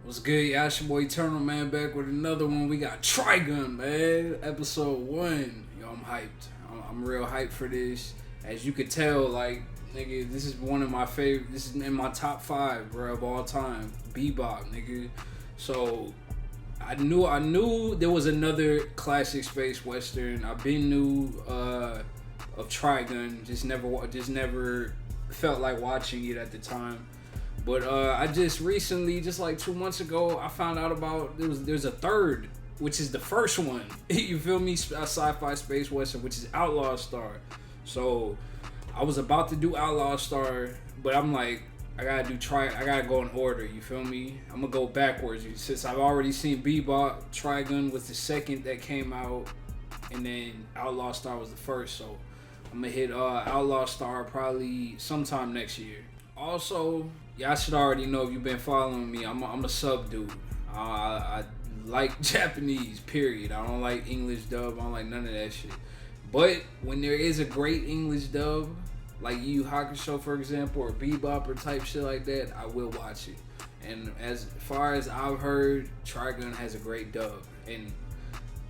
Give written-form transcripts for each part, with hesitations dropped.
What's good, y'all? It's your boy Eternal, man, back with another one. We got Trigun, man, episode 1. Yo, I'm hyped. I'm real hyped for this. As you could tell, like, nigga, this is one of my favorite. This is in my top 5, bro, of all time. Bebop, nigga. So I knew there was another classic space western. I've been knew of Trigun, just never felt like watching it at the time. But I just recently, just like 2 months ago, I found out about there's a third, which is the first one. You feel me? A sci-fi space western, which is Outlaw Star. So I was about to do Outlaw Star, but I'm like, I gotta go in order. You feel me? I'm gonna go backwards since I've already seen Bebop. Trigun was the second that came out, and then Outlaw Star was the first. So I'm gonna hit Outlaw Star probably sometime next year. Also, y'all should already know if you've been following me, I'm a sub dude. I like Japanese, period. I don't like English dub. I don't like none of that shit. But when there is a great English dub, like Yu Yu Hakusho, for example, or Bebop or type shit like that, I will watch it. And as far as I've heard, Trigun has a great dub. And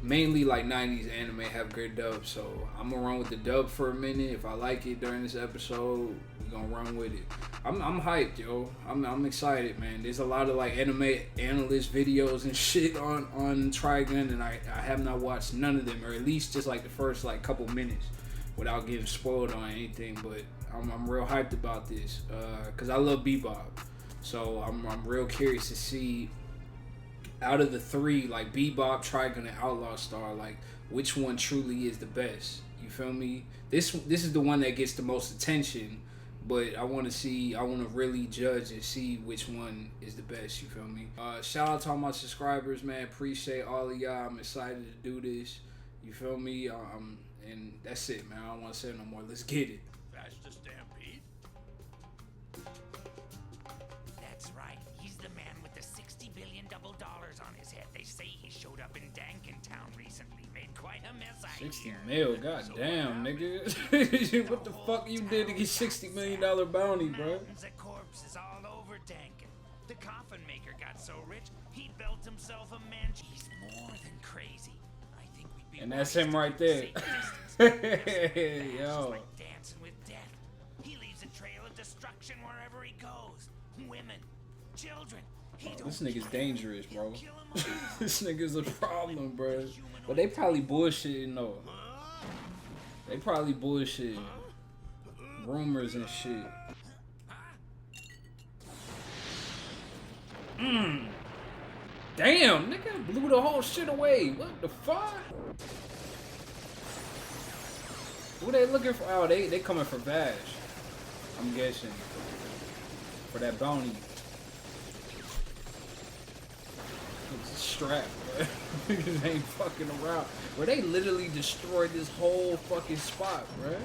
mainly like 90s anime have great dubs. So I'm gonna run with the dub for a minute. If I like it during this episode, we're gonna run with it. I'm hyped, yo. I'm excited, man. There's a lot of like anime analyst videos and shit on Trigun, and I have not watched none of them, or at least just like the first like couple minutes without getting spoiled on anything. But I'm real hyped about this because I love Bebop. So I'm real curious to see out of the 3, like Bebop, Trigun, and Outlaw Star, like which one truly is the best. You feel me? This is the one that gets the most attention, but I want to really judge and see which one is the best. You feel me? Shout out to all my subscribers, man. Appreciate all of y'all. I'm excited to do this. You feel me? And that's it, man. I don't want to say no more. Let's get it. Vash the Stampede? That's right. He's the man with the $60 billion dollars on his head. They say he showed up in Dankentown recently. Made quite a mess out 60 here. mil, goddamn, nigga. What the fuck you did to get $60 million bounty, bro? Mountains of corpses all over Danken. The coffin maker got so rich, he built himself a mansion. He's more than crazy. I think we'd be And that's wise him to right keep there. safe distance. Hey, Vash yo. is like dancing with death. He leaves a trail of destruction wherever he goes. Women, children. This nigga's dangerous, bro. Kill 'em all. This nigga's a problem, bro. But they probably bullshitting though. They probably bullshitting. Rumors and shit. Damn, nigga blew the whole shit away. What the fuck? Who they looking for? Oh, they coming for Vash. I'm guessing. For that bounty. It's strapped, bro. Niggas ain't fucking around. Bro, they literally destroyed this whole fucking spot, bro.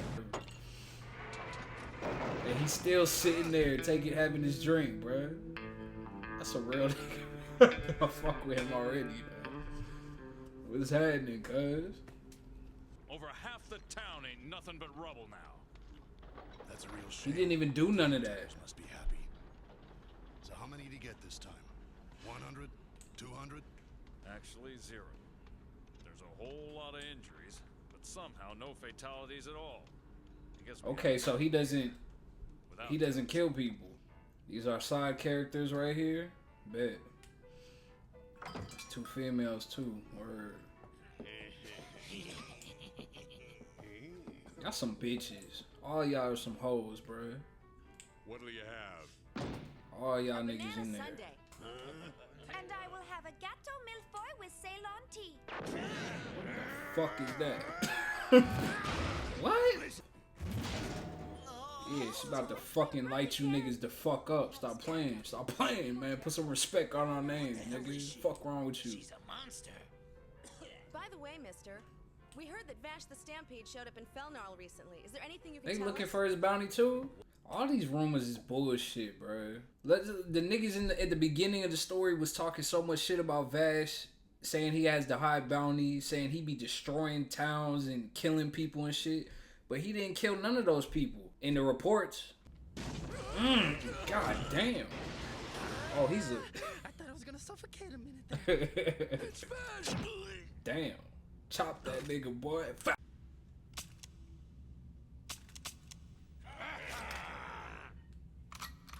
And he's still sitting there having his drink, bro. That's a real nigga. I fuck with him already, man. What's happening, cuz? Over half the town ain't nothing but rubble now. That's a real He shame. didn't even do none of that. Must be happy. So how many did he get this time? 100? 200? Actually, 0. There's a whole lot of injuries, but somehow no fatalities at all. I guess we Okay, have so he doesn't without kill people. These are side characters right here. Bet. There's 2 females too. Word. Y'all some bitches. All y'all are some hoes, bruh. What'll you have? All y'all niggas in there. Sunday. And I will have a gâteau mille-feuille with Ceylon tea. Fuck is that? What? Yeah, she about to fucking light you niggas the fuck up. Stop playing. Stop playing, man. Put some respect on our name, nigga. Fuck wrong with you? She's a monster. By the way, mister, we heard that Vash the Stampede showed up in Felnarl recently. Is there anything you can They tell looking us? for his bounty too? All these rumors is bullshit, bro. The niggas at the beginning of the story was talking so much shit about Vash, saying he has the high bounty, saying he be destroying towns and killing people and shit. But he didn't kill none of those people in the reports. God damn. Oh, he's a... I thought I was gonna suffocate a minute there. It's Vash! Damn. Chop that nigga, boy.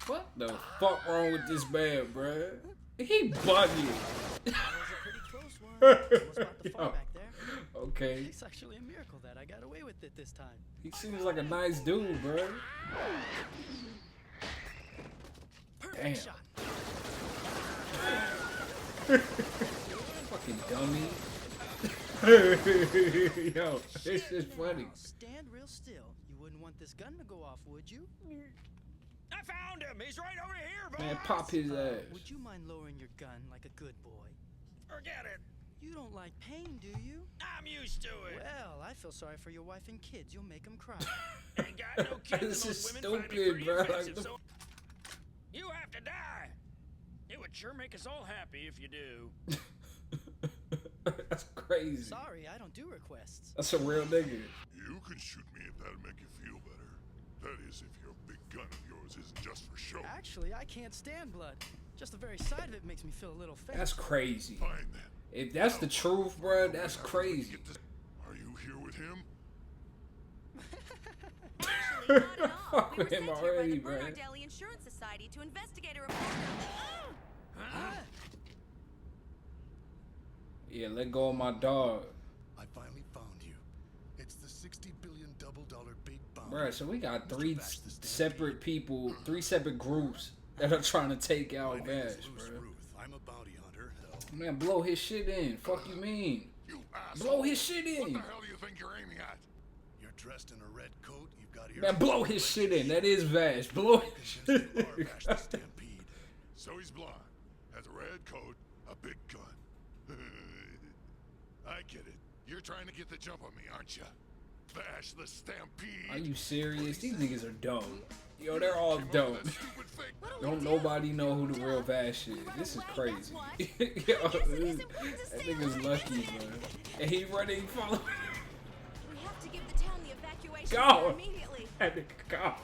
What the fuck wrong with this man, bruh? He bugging. That was a pretty close one. Almost about to fall Yo. back there. Okay. It's actually a miracle that I got away with it this time. He seems like a nice dude, bruh. Perfect Damn. shot. Fucking dummy. Yo, this is funny. Now, stand real still. You wouldn't want this gun to go off, would you? I found him. He's right over here, boss. Man, pop his ass. Would you mind lowering your gun like a good boy? Forget it. You don't like pain, do you? I'm used to it. Well, I feel sorry for your wife and kids. You'll make them cry. Ain't got no kids. This and is those women find me stupid, pretty bro. Like offensive, the- so you have to die. It would sure make us all happy if you do. That's crazy. Sorry, I don't do requests. That's a real nigga. You can shoot me if that'll make you feel better. That is, if your big gun of yours isn't just for show. Actually, I can't stand blood. Just the very sight of it makes me feel a little faint. That's crazy. Fine then. If that's the truth, bro, that's crazy. Are you here with him? Actually, not at all. Fuck We were with him sent here by already, the bro. Bernardelli Insurance Society to investigate a report. Yeah, let go of my dog. I finally found you. It's the $60 billion double-dollar big bomb. Bruh, so we got Mr. three Vash the Stampede. separate people, three separate groups that are trying to take out My name is Vash, Loose bro. Ruth. I'm a bounty hunter. Hell, Man, blow his shit in. Fuck you mean? you asshole. Blow his shit What in. the hell do you think you're aiming at? You're dressed in a red coat. You've got ears. Man, blow his shit in. That is Vash. Blow his You shit are in. Vash the Stampede. So he's blonde, has a red coat, a big gun. I get it. You're trying to get the jump on me, aren't you? Vash the Stampede. Are you serious? These niggas are dumb. Yo, they're all Came up dumb. with that stupid fake What do Don't we do? nobody know who the real Vash is. This is crazy. Yo, that nigga's lucky, bro. And he running, follow. We have to give the town the evacuation Go. order immediately. That nigga gone.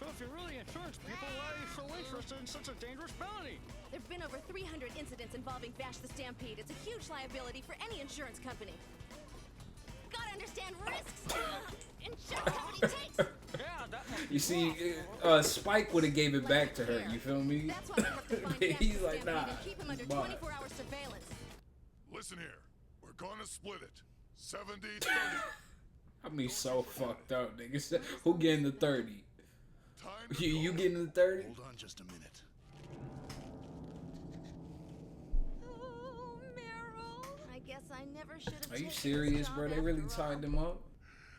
So if you're really insurance people, why are you so interested in such a dangerous bounty? There've been over 300 incidents involving Vash the Stampede. It's a huge liability for any insurance company. Gotta understand risks. Insurance company takes. Yeah, that must You see, Spike would have gave it back to her. You feel me? That's why we have to find Vash He's the like, Stampede nah. and keep him under it's mine. 24-hour surveillance. Listen here. We're gonna split it. 70-30. I mean, so fucked up, nigga. Who getting the 30? Time to You go. getting the 30? Hold on just a minute. Oh, Meryl. I guess I never should have. Are you taken this serious, job bro? They really after all. time them up?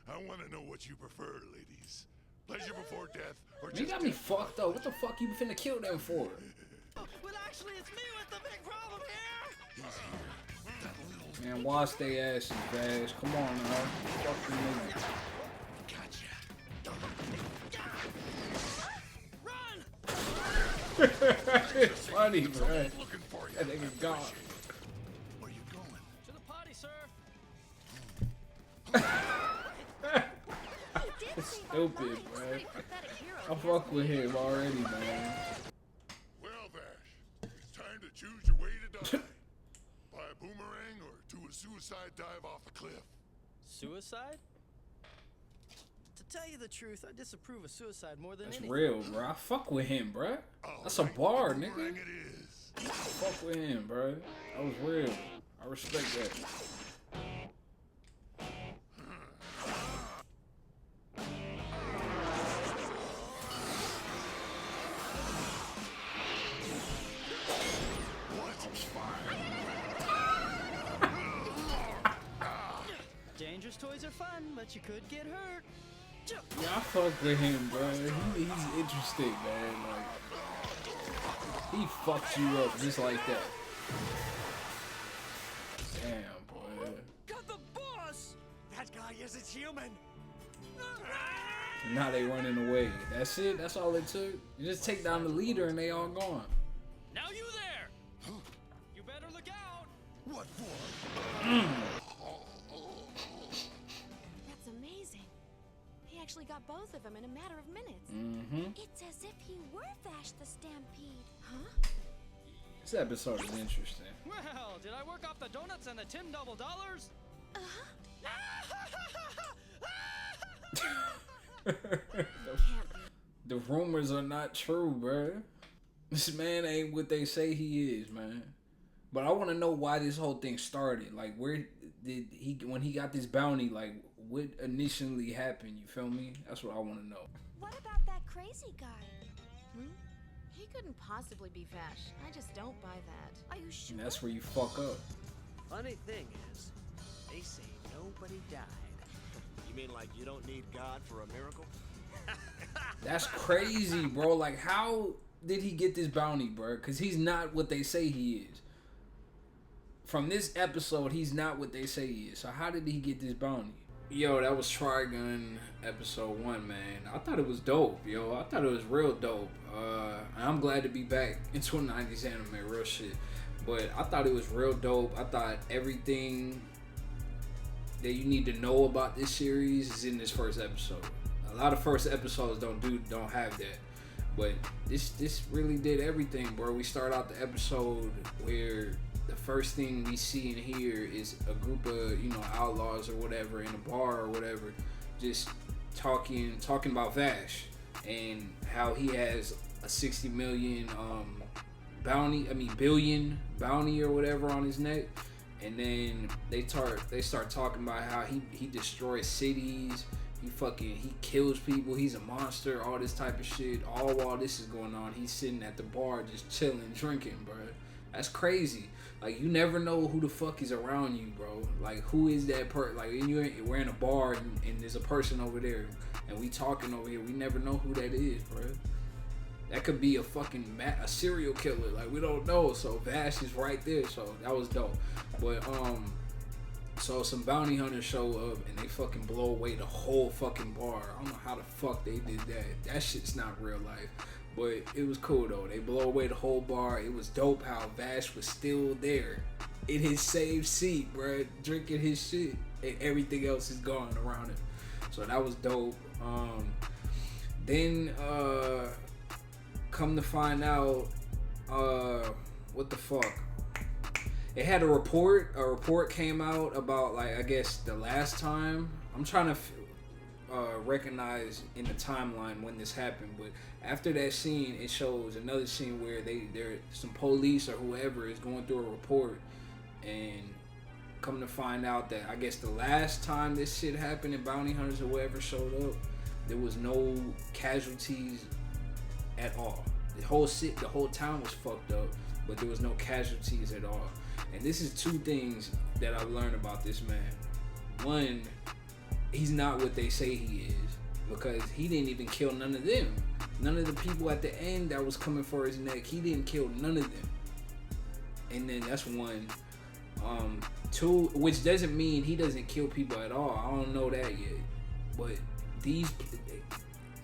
I want to know what you prefer, ladies. Pleasure before death, or You just got me death? fucked up. What the fuck you finna kill them for? Well, actually, it's me with the big problem here. Man, wash they asses, Vash. Come on now. Fuck you niggas. Run! It's funny, bro. Looking for you. That nigga gone. Where you going? To the potty, sir. You did save our Stupid, lives. bro. Pretty pathetic hero, I fuck with him already, man. Well, Vash, it's time to choose your way to die. By a boomerang or do a suicide dive off a cliff. Suicide? To tell you the truth, I disapprove of suicide more than That's anything. real, bro. I fuck with him, bro. All That's a right, bar, boomerang nigga. it is. I fuck with him, bro. That was real. I respect that. Dangerous toys are fun, but you could get hurt. Yeah, I fuck with him, bro. He's interesting, man. Like, he fucks you up just like that. Damn, boy. Got the boss. That guy isn't human. And now they running away. That's it. That's all it took. You just take down the leader and they all gone. Now you there. You better look out. What for? That's amazing. He actually got both of them in a matter of minutes. Mm-hmm. It's as if he were Vash the Stampede. Huh? This episode is interesting. Well, did I work off the donuts and the Tim double dollars? The rumors are not true, bruh. This man ain't what they say he is, man. But I want to know why this whole thing started. Like, where did he, when he got this bounty, like, what initially happened? You feel me? That's what I want to know. What about that crazy guy? He couldn't possibly be Vash. I just don't buy that. Are you sure? And that's where you fuck up. Funny thing is, they say nobody died. You mean like you don't need God for a miracle? That's crazy, bro. Like, how did he get this bounty, bro? Because he's not what they say he is. From this episode, he's not what they say he is. So how did he get this bounty? Yo, that was Trigun episode 1, man. I thought it was dope, yo. I thought it was real dope. I'm glad to be back into a 90s anime, real shit. But I thought it was real dope. I thought everything that you need to know about this series is in this first episode. A lot of first episodes don't have that. But this really did everything, bro. We start out the episode where the first thing we see and hear is a group of, you know, outlaws or whatever in a bar or whatever, just talking about Vash and how he has a 60 million billion bounty or whatever on his neck. And then they start talking about how he destroys cities, he kills people, he's a monster, all this type of shit. All while this is going on, he's sitting at the bar just chilling, drinking, bro. That's crazy. Like, you never know who the fuck is around you, bro. Like, who is that person? Like, we're in a bar and there's a person over there and we talking over here. We never know who that is, bro. That could be a fucking a serial killer. Like, we don't know. So Vash is right there. So that was dope. But so some bounty hunters show up and they fucking blow away the whole fucking bar. I don't know how the fuck they did that. That shit's not real life. But it was cool though. They blow away the whole bar. It was dope how Vash was still there in his safe seat, bro, drinking his shit, and everything else is gone around him. So that was dope. Then come to find out, what the fuck? It had a report. A report came out about, like, I guess the last time. I'm trying to recognize in the timeline when this happened, but after that scene, it shows another scene where there some police or whoever is going through a report, and come to find out that I guess the last time this shit happened and bounty hunters or whoever showed up, there was no casualties at all. The whole town was fucked up, but there was no casualties at all. And this is two things that I've learned about this man. One, he's not what they say he is, because he didn't even kill none of them. None of the people at the end that was coming for his neck, he didn't kill none of them. And then that's one. Two, which doesn't mean he doesn't kill people at all. I don't know that yet. But these,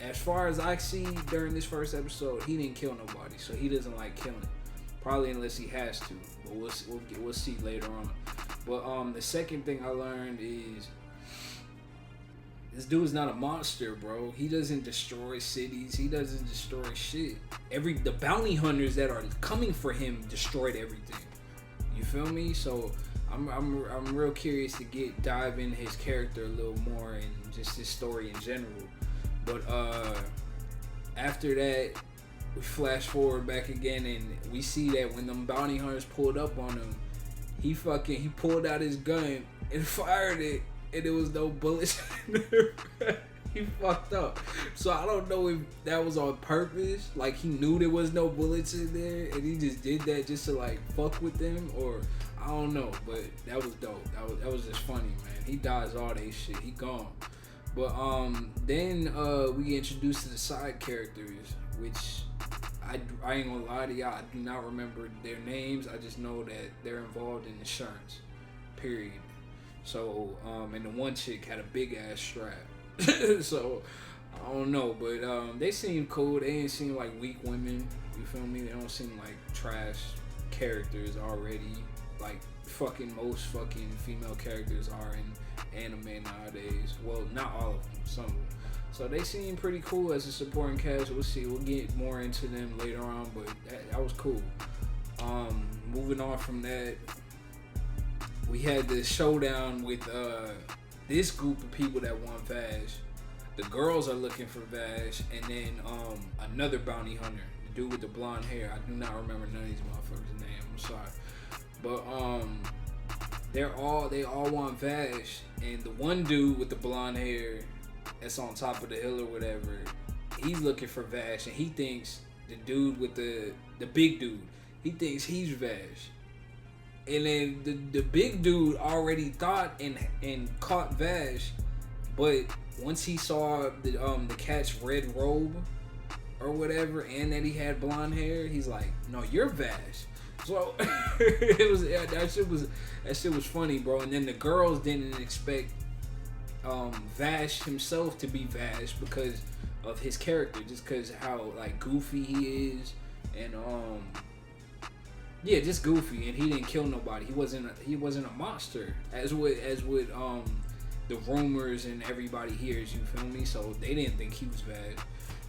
as far as I see during this first episode, he didn't kill nobody, so he doesn't like killing. Probably unless he has to. But we'll see later on. But the second thing I learned is, this dude's not a monster, bro. He doesn't destroy cities. He doesn't destroy shit. The bounty hunters that are coming for him destroyed everything. You feel me? So I'm real curious to dive into his character a little more and just his story in general. But after that, we flash forward back again and we see that when them bounty hunters pulled up on him, he pulled out his gun and fired it. And there was no bullets in there. He fucked up. So I don't know if that was on purpose. Like, he knew there was no bullets in there and he just did that just to, like, fuck with them, or I don't know. But that was dope. That was just funny, man. He dies all that shit. He gone. But then we get introduced to the side characters, which I ain't gonna lie to y'all, I do not remember their names. I just know that they're involved in insurance. Period. So, and the one chick had a big ass strap. So, I don't know, but they seem cool. They ain't seem like weak women. You feel me? They don't seem like trash characters already. Like most fucking female characters are in anime nowadays. Well, not all of them, some of them. So they seem pretty cool as a supporting cast. We'll see. We'll get more into them later on, but that was cool. Moving on from that, we had the showdown with this group of people that want Vash. The girls are looking for Vash, and then another bounty hunter, the dude with the blonde hair. I do not remember none of these motherfuckers' name. I'm sorry, but they all want Vash, and the one dude with the blonde hair that's on top of the hill or whatever, he's looking for Vash, and he thinks the dude with the big dude, he thinks he's Vash. And then the big dude already thought and caught Vash, but once he saw the cat's red robe or whatever, and that he had blonde hair, he's like, "No, you're Vash." So it was that shit was funny, bro. And then the girls didn't expect Vash himself to be Vash because of his character, just because how like goofy he is, and yeah, just goofy, and he didn't kill nobody. He wasn't a monster, as with the rumors and everybody hears. You feel me? So they didn't think he was Vash.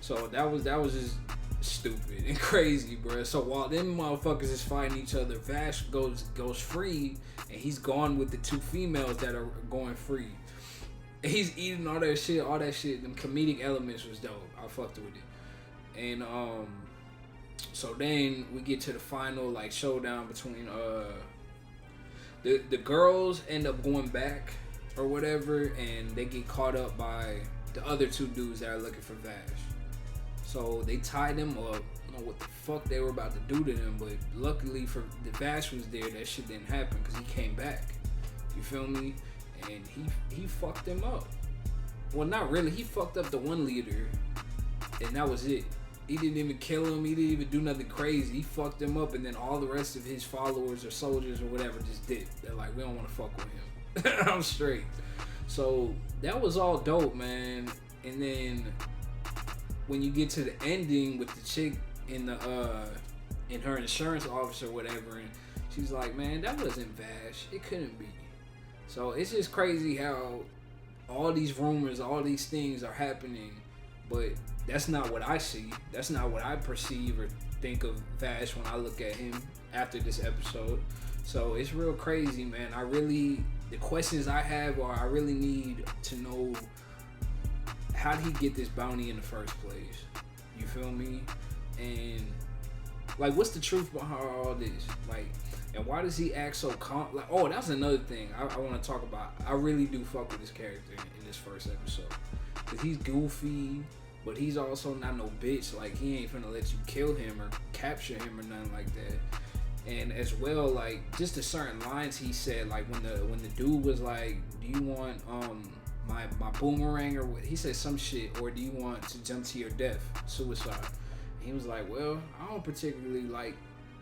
So that was just stupid and crazy, bro. So while them motherfuckers is fighting each other, Vash goes free, and he's gone with the two females that are going free. And he's eating all that shit. Them comedic elements was dope. I fucked with it. And so then we get to the final like showdown between the girls end up going back or whatever, and they get caught up by the other two dudes that are looking for Vash. So they tied them up. I don't know what the fuck they were about to do to them, but luckily for the Vash was there, that shit didn't happen because he came back. You feel me? And he fucked them up. Well, not really. He fucked up the one leader, and that was it. He didn't even kill him. He didn't even do nothing crazy. He fucked him up, and then all the rest of his followers or soldiers or whatever just did. They're like, we don't want to fuck with him. I'm straight. So that was all dope, man. And then when you get to the ending with the chick in her insurance office or whatever, and she's like, man, that wasn't Vash. It couldn't be. So it's just crazy how all these rumors, all these things are happening, but that's not what I see. That's not what I perceive or think of Vash when I look at him after this episode. So it's real crazy, man. The questions I have are, I really need to know, how did he get this bounty in the first place? You feel me? And like, what's the truth behind all this? Like, and why does he act so calm? Like, oh, that's another thing I want to talk about. I really do fuck with this character in this first episode, cause he's goofy, but he's also not no bitch. Like, he ain't finna let you kill him or capture him or nothing like that. And as well, like, just the certain lines he said, like when the dude was like, "Do you want my boomerang?" or what? He said some shit, or "Do you want to jump to your death, suicide?" And he was like, "Well, I don't particularly like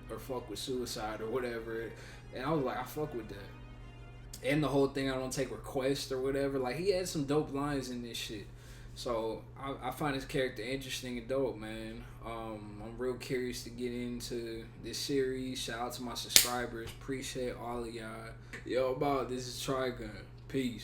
or fuck with suicide or whatever." And I was like, I fuck with that. And the whole thing, I don't take requests or whatever. Like, he had some dope lines in this shit. So I find his character interesting and dope, man. I'm real curious to get into this series. Shout out to my subscribers. Appreciate all of y'all. Yo, this is Trigun. Peace.